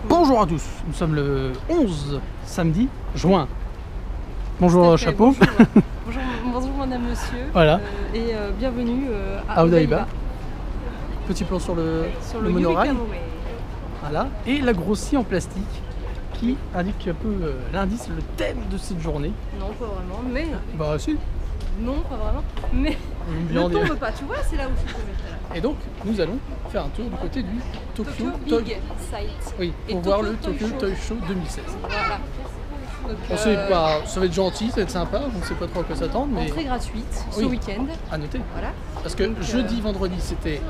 Bonjour à tous, nous sommes le 11 samedi juin. Bonjour chapeau. Bonjour, bonjour madame, monsieur. Voilà. Et bienvenue à Odaiba. Petit plan sur le monorail. Voilà. Et la grosse scie en plastique qui indique un peu l'indice, le thème de cette journée. Non, pas vraiment, mais... Bah si. Non, pas vraiment, mais ne tombe pas, tu vois, c'est là où je peux mettre là. Et donc, nous allons faire un tour du côté du Tokyo Big Sight. Oui, pour voir le Tokyo Toy Show 2016. Voilà. Donc, on sait pas, ça va être gentil, ça va être sympa, on ne sait pas trop à quoi s'attendre. Mais... Entrée gratuite ce week-end. À noter. Voilà. Parce que donc, jeudi, vendredi, c'était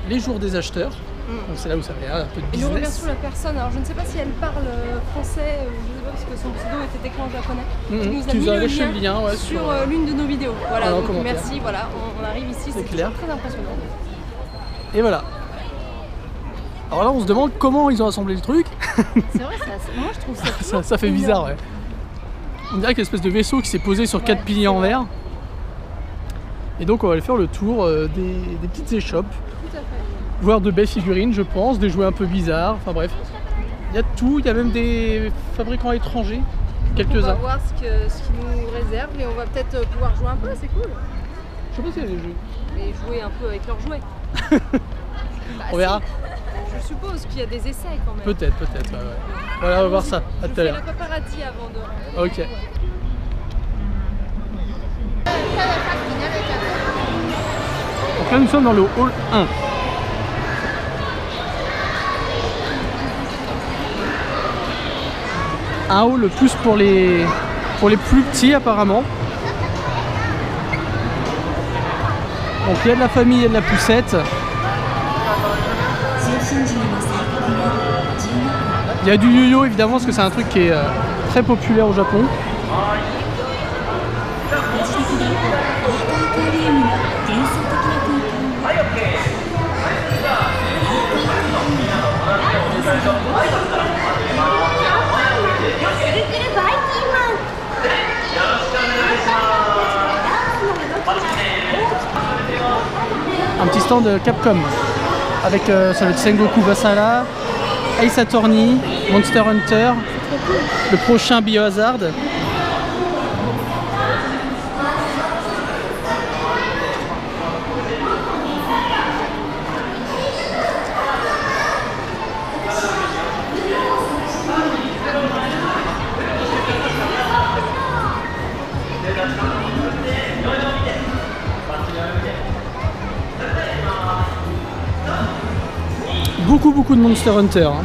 les jours des acheteurs. Donc c'est là où ça avait un peu de business. Et nous regarde sur la personne, alors je ne sais pas si elle parle français ou je ne sais pas parce que son pseudo était écrit en japonais. Qui nous a mis le lien sur l'une de nos vidéos. Voilà, donc merci, voilà, on arrive ici, c'est très impressionnant. Et voilà. Alors là on se demande comment ils ont assemblé le truc. C'est vrai, moi je trouve ça fait bizarre, ouais. On dirait qu'il y a une espèce de vaisseau qui s'est posé sur 4 piliers en verre. Et donc on va aller faire le tour des petites échoppes. Tout à fait. Voir de belles figurines, je pense, des jouets un peu bizarres, enfin bref. Il y a tout, il y a même des fabricants étrangers, quelques-uns. On va voir ce qu'ils nous réservent et on va peut-être pouvoir jouer un peu, c'est cool. Je sais pas s'il y a des jeux. Mais jouer un peu avec leurs jouets. On verra. Je suppose qu'il y a des essais quand même. Peut-être, ouais. Voilà, on va voir ça, à tout à l'heure. Je fais la paparazzi avant de... Ok. Donc là nous sommes dans le hall 1. Un hall plus pour les plus petits apparemment. Donc il y a de la famille, il y a de la poussette. Il y a du yo-yo évidemment parce que c'est un truc qui est très populaire au Japon. Un petit stand de Capcom avec ça va être Sengoku Basara, Ace Attorney, Monster Hunter, le prochain Biohazard. Beaucoup de Monster Hunter. Moi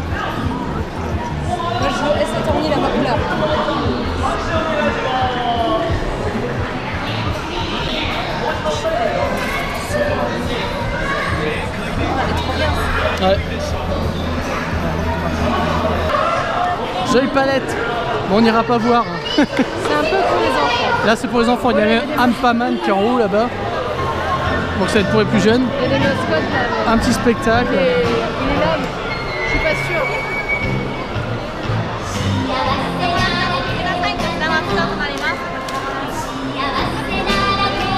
je joue Ace Attorney la Macula. Elle est trop bien. Ouais. Joy Palette. Bon, on n'ira pas voir. C'est un peu pour les enfants. Là c'est pour les enfants, il y a même Ampaman qui est en haut là-bas. Donc ça va être pour les plus jeunes. Il y a des mascottes là. Un petit spectacle. Il est là, je suis pas sûre.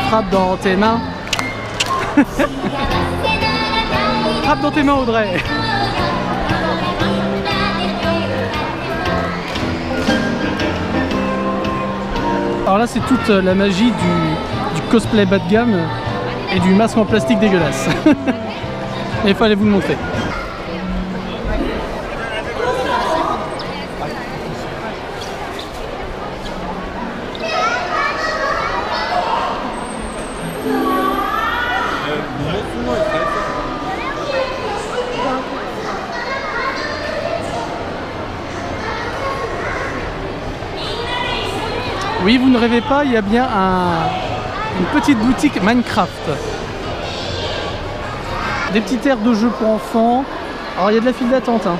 Frappe dans tes mains. Frappe dans tes mains, Audrey. Alors là c'est toute la magie du cosplay bas de gamme et du masque en plastique dégueulasse. Il fallait vous le montrer. Oui, vous ne rêvez pas, il y a bien une petite boutique Minecraft. Des petites aires de jeux pour enfants. Alors il y a de la file d'attente. Hein.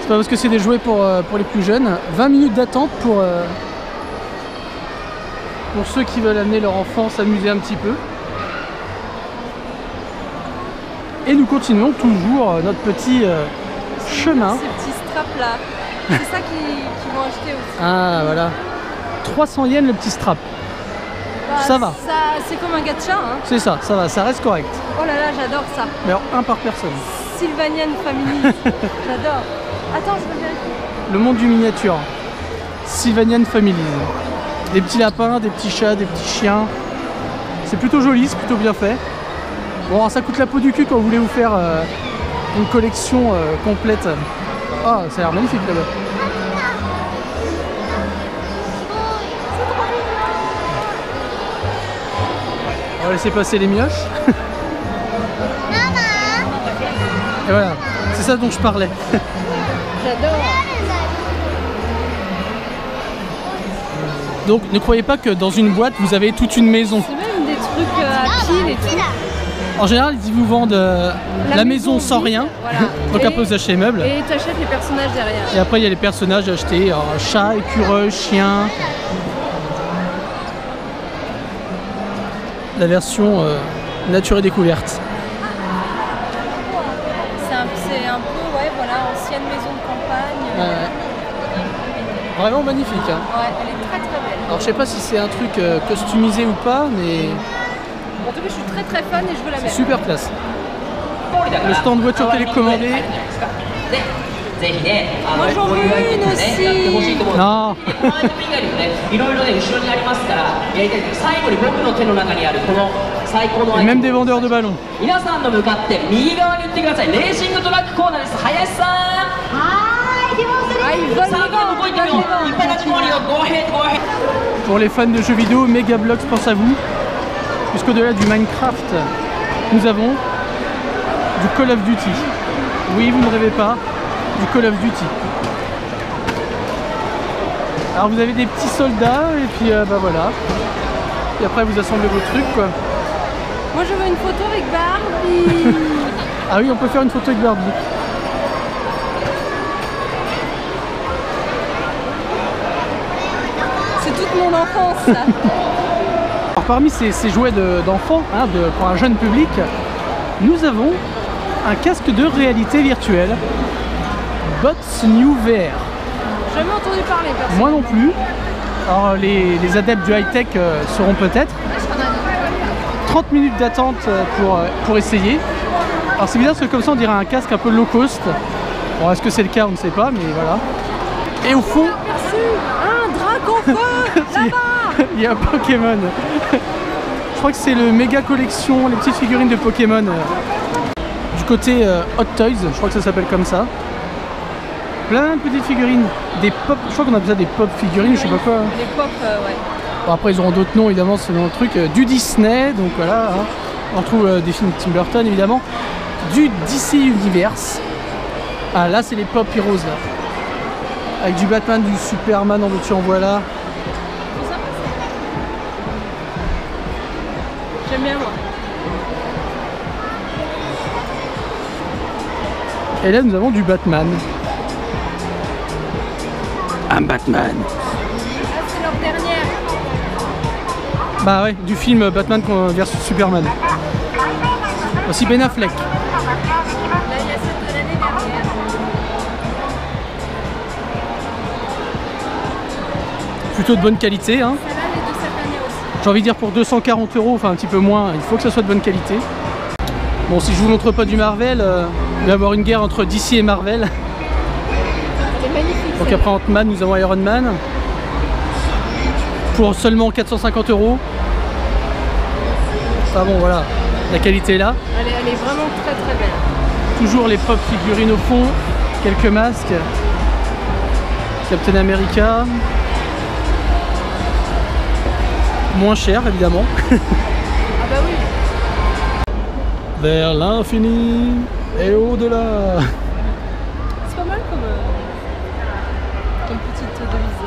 C'est pas parce que c'est des jouets pour les plus jeunes. 20 minutes d'attente pour ceux qui veulent amener leur enfant s'amuser un petit peu. Et nous continuons toujours notre petit chemin. Ces petits straps là, c'est ça qu'ils vont acheter aussi. Ah voilà. 300 yens le petit strap. Bah, ça va. C'est comme un gacha. Hein. C'est ça, ça va, ça reste correct. Oh là là, j'adore ça. Mais alors, un par personne. Sylvanian Family, j'adore. Attends, je veux vérifier. Le monde du miniature. Sylvanian Families. Des petits lapins, des petits chats, des petits chiens. C'est plutôt joli, c'est plutôt bien fait. Bon, alors ça coûte la peau du cul quand vous voulez vous faire une collection complète. Ah, ça a l'air magnifique là-bas. On va laisser passer les mioches. Et voilà, c'est ça dont je parlais. J'adore. Donc ne croyez pas que dans une boîte vous avez toute une maison. C'est même des trucs à piles et tout. En général ils vous vendent la maison sans rien, voilà. donc un peu vous achetez les meubles. Et tu achètes les personnages derrière. Et après il y a les personnages à acheter, chat, écureuil, chien. La version nature et découverte. C'est un peu, ouais, voilà, ancienne maison de campagne. Vraiment magnifique. Hein. Ouais, elle est très très belle. Alors je sais pas si c'est un truc customisé ou pas, mais... En tout cas, je suis très très fan et je veux la mettre. Super classe. Le stand voiture télécommandée. Moi j'en veux une aussi. Non. Et même des vendeurs de ballons. Pour les fans de jeux vidéo, Megablox pense à vous. Puisqu'au-delà du Minecraft, nous avons du Call of Duty. Oui, vous ne rêvez pas, du Call of Duty. Alors vous avez des petits soldats et puis bah voilà. Et après vous assemblez vos trucs quoi. Moi je veux une photo avec Barbie. Ah oui, on peut faire une photo avec Barbie. C'est toute mon enfance ça. Alors, parmi ces jouets d'enfants, hein, pour un jeune public, nous avons un casque de réalité virtuelle Bots New VR. Jamais entendu parler personne. Moi non plus. Alors les adeptes du high-tech seront peut-être. 30 minutes d'attente pour essayer. Alors c'est bizarre parce que comme ça on dirait un casque un peu low cost. Bon, est-ce que c'est le cas, on ne sait pas, mais voilà. Et au fond... Un dragon feu là-bas. Il y a Pokémon. Je crois que c'est le méga collection, les petites figurines de Pokémon. Du côté Hot Toys, je crois que ça s'appelle comme ça. Plein de petites figurines. Des pop, je crois qu'on appelle ça des pop figurines, je sais pas quoi. Des pop, ouais. Bon, après ils auront d'autres noms évidemment selon le truc. Du Disney, donc voilà. Hein. On retrouve des films de Tim Burton évidemment. Du DC Universe. Ah là c'est les Pop Heroes là. Avec du Batman, du Superman en veux-tu en voilà. J'aime bien moi. Et là nous avons du Batman. Un Batman. Ah, c'est leur dernière. Bah ouais, du film Batman versus Superman. Aussi Ben Affleck. Là il y a celle de l'année dernière. Plutôt de bonne qualité hein. Celle-là elle est de cette année aussi. J'ai envie de dire pour 240 €, enfin un petit peu moins, il faut que ça soit de bonne qualité. Bon, si je vous montre pas du Marvel, il va y avoir une guerre entre DC et Marvel. Elle est magnifique. Donc après Ant-Man, nous avons Iron Man. Pour seulement 450 €. Ça bon voilà, la qualité est là. Elle est vraiment très très belle. Toujours les pop figurines au fond, quelques masques. Captain America. Moins cher évidemment. Ah bah oui. Vers l'infini et au-delà. C'est pas mal comme petite devise.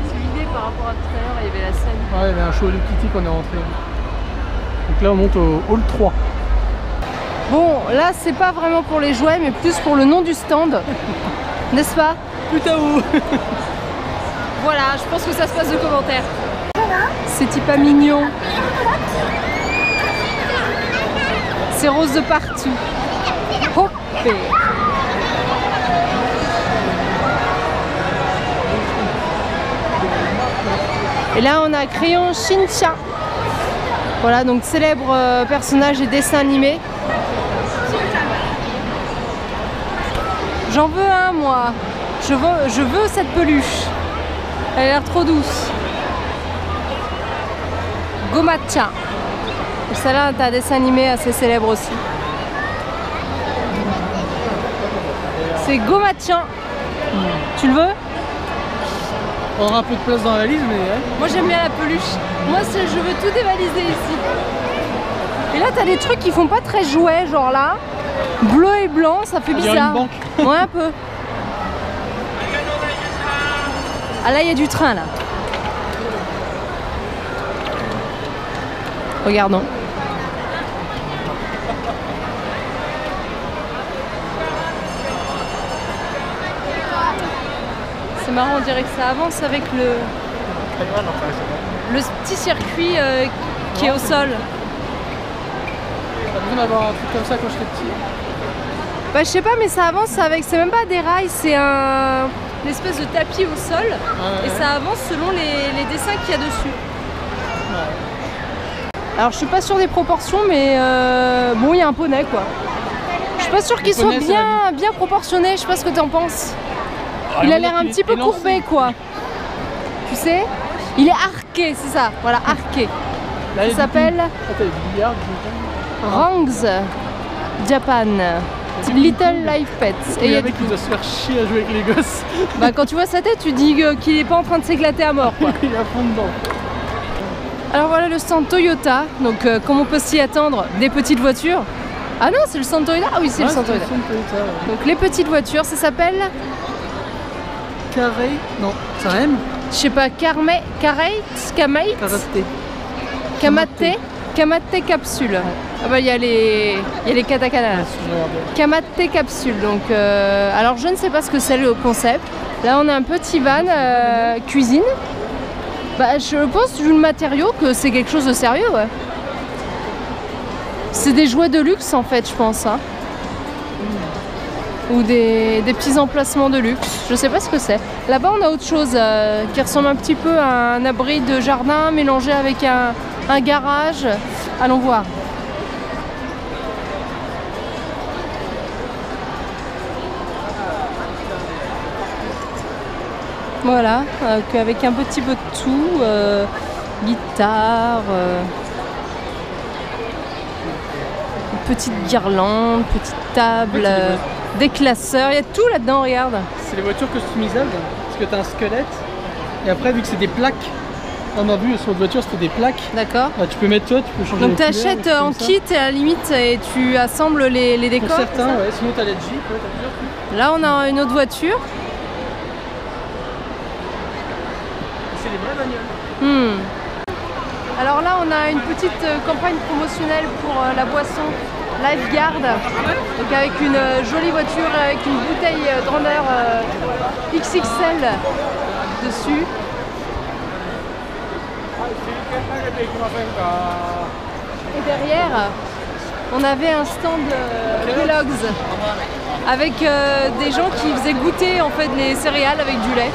C'est l'idée par rapport à tout à l'heure, il y avait la scène. Ouais, il y avait un show de Kitty qu'on est rentré. Donc là on monte au hall 3. Bon, là c'est pas vraiment pour les jouets, mais plus pour le nom du stand. N'est-ce pas? Putain où. Voilà, je pense que ça se passe de commentaires. C'est pas mignon. C'est rose de partout. Hop. Et là on a crayon Shin-chan. Voilà, donc célèbres personnages et dessins animés. J'en veux un, moi. Je veux cette peluche. Elle a l'air trop douce. Gomacha. Celle-là, t'as un dessin animé assez célèbre aussi. C'est Gomacha. Tu le veux? On aura un peu de place dans la valise, mais... Ouais. Moi j'aime bien la peluche. Moi je veux tout dévaliser ici. Et là t'as des trucs qui font pas très jouets, genre là. Bleu et blanc, ça fait bizarre. Une banque. Ouais, un peu. Ah là il y a du train là. Regardons. C'est marrant, on dirait que ça avance avec le petit circuit qui est au sol. T'as besoin d'avoir un truc comme ça quand j'étais petit? Bah je sais pas, mais ça avance avec, c'est même pas des rails, c'est une espèce de tapis au sol et ça avance selon les dessins qu'il y a dessus. Ouais. Alors je suis pas sûre des proportions, mais bon, il y a un poney quoi. Je suis pas sûre qu'ils soient bien proportionnés, je sais pas ce que tu en penses. Il a l'air un petit peu courbé quoi. Tu sais? Il est arqué, c'est ça, voilà, arqué. Là, il s'appelle Rangs Japan. Little Life Pets. Et il y a des mecs qui doivent se faire chier à jouer avec les gosses. Bah quand tu vois sa tête, tu dis qu'il est pas en train de s'éclater à mort quoi. Il est à fond dedans. Alors voilà le stand Toyota, donc comme on peut s'y attendre, des petites voitures. Ah non, c'est le stand Toyota. Ah oui, c'est le stand Toyota. Ouais. Donc les petites voitures, ça s'appelle Carré. Non, ça rime. Je sais pas, Kamate capsule. Ah bah il y a les katakana là. Kamate capsule. Donc alors je ne sais pas ce que c'est le concept. Là on a un petit van cuisine. Bah je pense du matériau que c'est quelque chose de sérieux, ouais. C'est des jouets de luxe en fait, je pense. Hein. Ou des petits emplacements de luxe. Je sais pas ce que c'est. Là-bas on a autre chose qui ressemble un petit peu à un abri de jardin mélangé avec un garage. Allons voir. Voilà, avec un petit peu de tout. Guitare, une petite guirlande, petite table. Des classeurs, il y a tout là-dedans, regarde. C'est les voitures customisables, parce que tu as un squelette, et après vu que c'est des plaques, on a vu sur votre voiture c'était des plaques. D'accord. Bah, tu peux mettre toi, tu peux changer. Donc tu achètes en kit à la limite et tu assembles les décors. Pour certains, ouais, sinon tu as la Jeep, ouais, t'as plusieurs trucs. Là on a une autre voiture. C'est les vraies bagnoles. Alors là on a une petite campagne promotionnelle pour la boisson Lifeguard, donc avec une jolie voiture avec une bouteille grandeur XXL dessus. Et derrière, on avait un stand Kellogg's avec des gens qui faisaient goûter en fait les céréales avec du lait.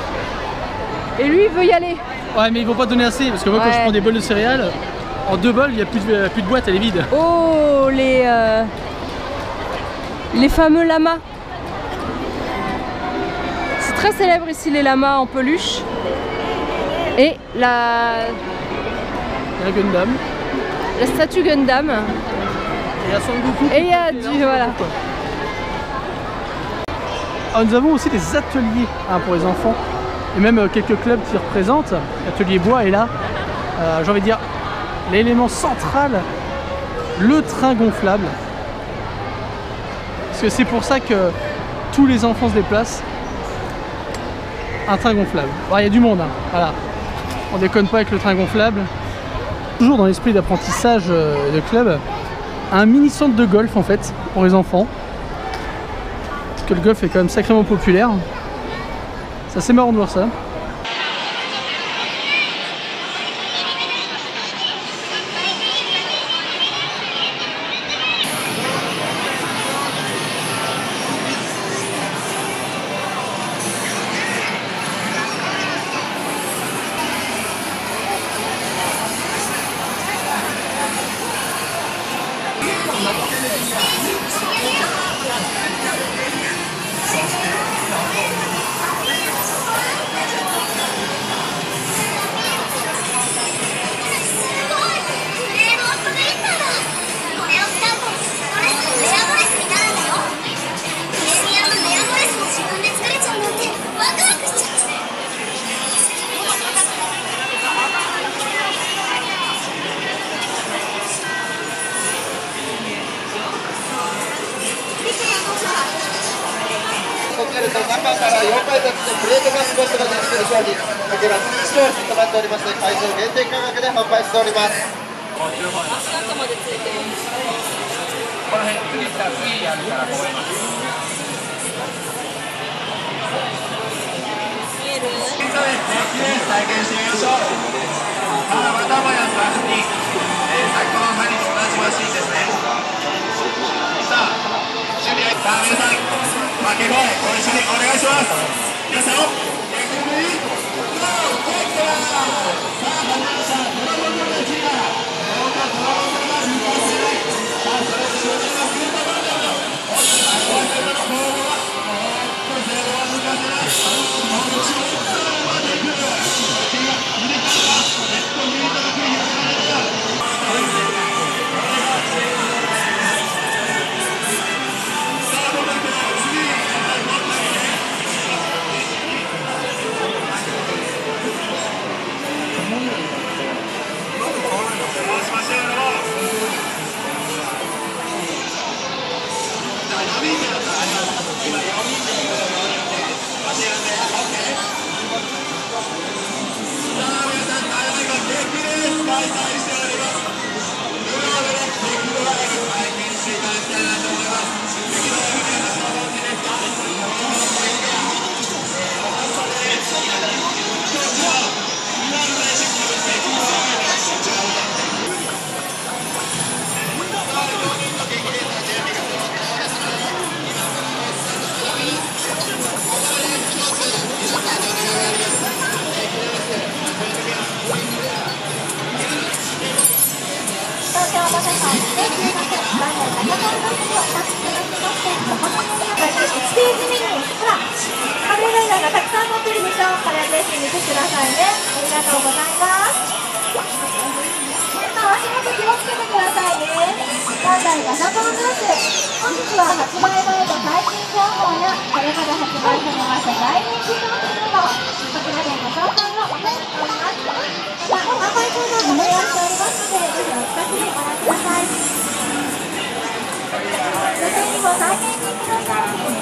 Et lui il veut y aller. Ouais mais ils vont pas donner assez parce que moi quand je prends des bols de céréales, en 2 bols il n'y a plus de boîte, elle est vide. Oh les fameux lamas. C'est très célèbre ici les lamas en peluche. Et la Gundam. La statue Gundam. Et il y a Son Goku. Et il y a du voilà. Alors, nous avons aussi des ateliers pour les enfants et même quelques clubs qui représentent. L'atelier bois est là. J'ai envie de dire l'élément central, le train gonflable. Parce que c'est pour ça que tous les enfants se déplacent. Un train gonflable. Bon, il y a du monde, hein. Voilà. On déconne pas avec le train gonflable. Toujours dans l'esprit d'apprentissage de club, un mini centre de golf en fait pour les enfants. Parce que le golf est quand même sacrément populaire. C'est assez marrant de voir ça. 3番から4番たちのプレートマスコットが出てくる商品かけら1商品となっておりまして、会場限定価格で販売しております。足跡までついてる。この辺次来たら次やるからこういうの。見える？体験してみましょう。またもやさんに、先ほどの針と同じマシンですね。さあ、準備、さあ皆さん、掛け声ご一緒にお願いします。皆さん、さあ始まりました。ドラゴンボールの次はドラゴンボールが復活する。さあ、それで終了がするところだよ。おっと、こういうの方は、ゼロは抜かせない。もちろん、までいく。ステージメニュー、ほら、カレーライダーがたくさん乗ってるでしょ。これぜひ見てくださいね。ありがとうございます。足元気をつけてくださいね。バンダイガシャポンブース。本日は発売前の最新情報やこれまで発売されました大人気商品などこちらでご紹介をお待ちしております。また販売コーナーもご用意しておりますので、ぜひお近くでご覧ください。女性にも大変人気の商品。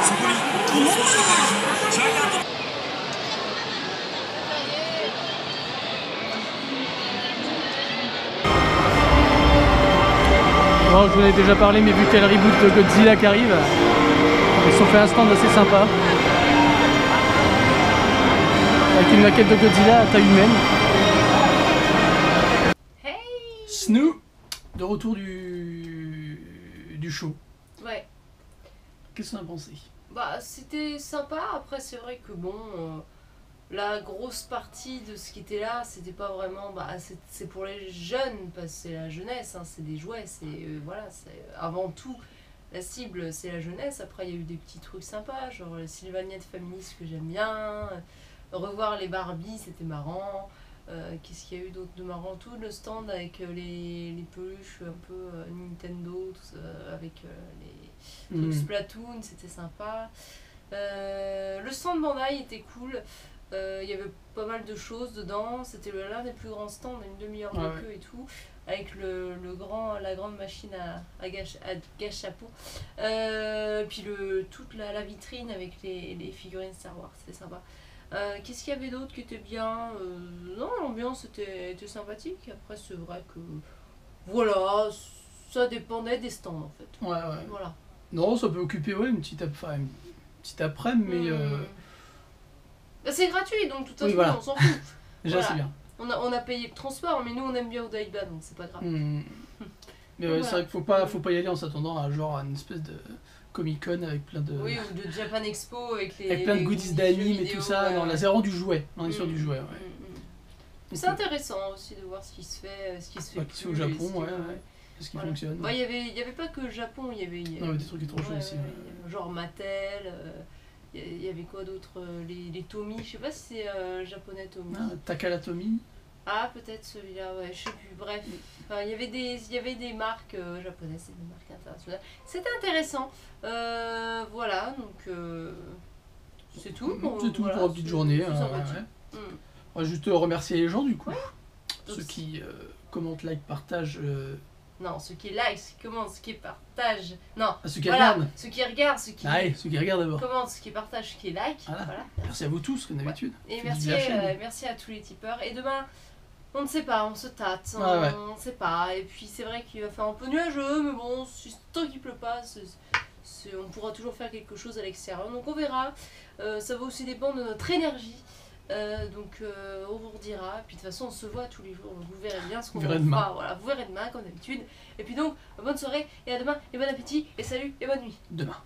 そこに逃走者がいるジャイアント。Bon, je vous en ai déjà parlé, mais vu qu'il y a le reboot de Godzilla qui arrive, ils se sont fait un stand assez sympa. Avec une maquette de Godzilla à taille humaine. Hey Snoop, de retour du show. Ouais. Qu'est-ce qu'on a pensé? Bah, c'était sympa. Après, c'est vrai que bon, la grosse partie de ce qui était là, c'était pas vraiment. Bah, c'est pour les jeunes, parce que c'est la jeunesse, hein, c'est des jouets, c'est voilà, c'est avant tout la cible, c'est la jeunesse. Après, il y a eu des petits trucs sympas, genre le Sylvaniette féministe que j'aime bien, revoir les Barbie, c'était marrant. Qu'est-ce qu'il y a eu d'autre de marrant? Tout le stand avec les peluches un peu Nintendo, tout ça, avec les trucs Splatoon, c'était sympa. Le stand Bandai était cool. Il y avait pas mal de choses dedans. C'était l'un des plus grands stands, une demi-heure de queue et tout, avec la grande machine à gâchapon. Puis toute la vitrine avec les figurines Star Wars, c'était sympa. Qu'est-ce qu'il y avait d'autre qui était bien? Non, l'ambiance était sympathique. Après, c'est vrai que voilà, ça dépendait des stands en fait. Ouais, ouais. Voilà. Non, ça peut occuper une petite après-midi, mais. Bah, c'est gratuit, donc de toute façon, oui, voilà. on s'en fout. Déjà, voilà. c'est bien. On a payé le transport, mais nous on aime bien Odaiba, donc c'est pas grave. Mais ouais, c'est vrai qu'il faut pas y aller en s'attendant à genre une espèce de Comic-Con avec plein de. Oui, ou de Japan Expo avec plein de goodies d'anime et tout ça. Ouais, non, là c'est vraiment du jouet. On est sur du jouet. C'est intéressant aussi de voir ce qui se fait, au Japon, ce qui fonctionne. Bah, il y avait pas que le Japon, il y avait des trucs étrangers aussi. Genre Mattel. Il y avait quoi d'autre? Les Tomy, je sais pas si c'est japonais Tomy. Takara Tomy. Ah, peut-être celui-là, ouais, je sais plus. Bref, il y avait des marques japonaises et des marques internationales. C'était intéressant. Voilà, donc c'est tout. C'est tout pour une petite journée. On va juste remercier les gens du coup. Ceux qui commentent, like, partagent Non, ceux qui like, ceux qui commentent, ceux qui partagent. Non, ceux qui regardent. Ceux qui regardent, ceux qui... ceux qui regardent d'abord. Commentent, ceux qui partagent, ceux qui like. Voilà. Merci à vous tous, comme d'habitude. Et merci à tous les tipeurs. Et demain, on ne sait pas, on se tâte, on ne sait pas. Et puis c'est vrai qu'il va faire un peu nuageux, mais bon, tant qu'il pleut pas, on pourra toujours faire quelque chose à l'extérieur. Donc on verra. Ça va aussi dépendre de notre énergie. Donc on vous redira, puis de toute façon on se voit tous les jours, donc vous verrez bien ce qu'on va faire, voilà, vous verrez demain comme d'habitude, et puis donc bonne soirée et à demain et bon appétit et salut et bonne nuit. Demain.